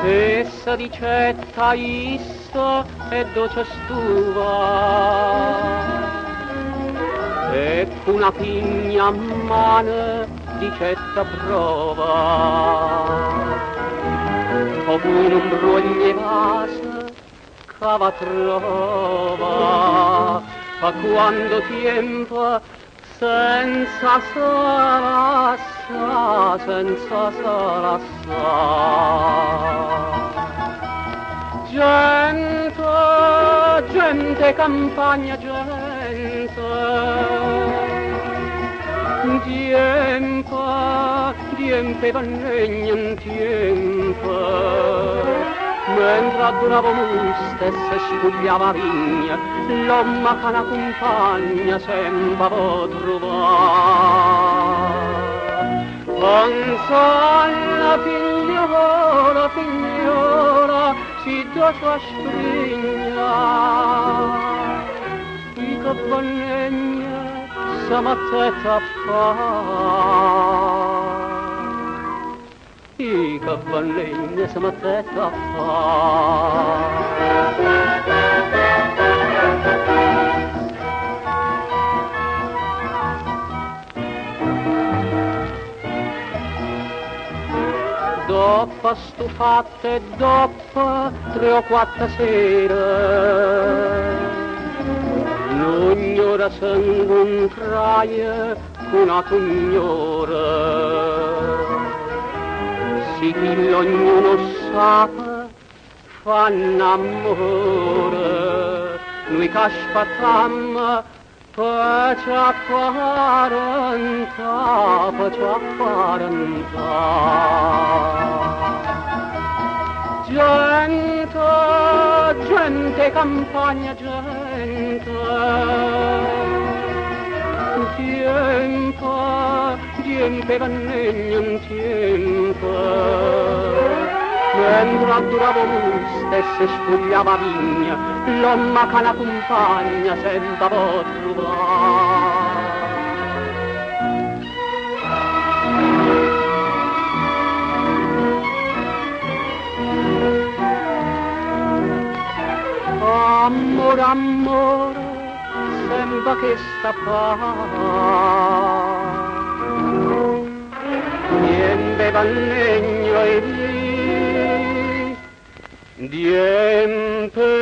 essa dicetta issa e dolce stuva, e una pigna a mano dicetta prova, o un broglie vasa cava trova, ma quando tempo senza sarassa, senza sarassa. Gente, gente, campagna, gente, tiempo, tiempo, vannegnan tiempo, mentre durava musta e se spugliava vigna, l'omma che una compagna sempre può trovare. Anzalla figliola, figliola, si dà sua sprigna, i cavallegna sa mazzetta fa, i cavallegna sa mazzetta fa. Dopo stufate, dopo 3 o 4 sere, l'ognora s'incontraia con una cognora, si chi l'ognuno sa fanno amore, noi che aspettiamo pace a parenta, pace a parenta. Gente, gente, campagna, gente, tiempo, tiempo, vannegnan tiempo, mentre durava musta e se spugliava vigna, l'omma che una compagna sempre può trovare. Amore, amore, sembra che sta fa. Niente vannegno e lì, niente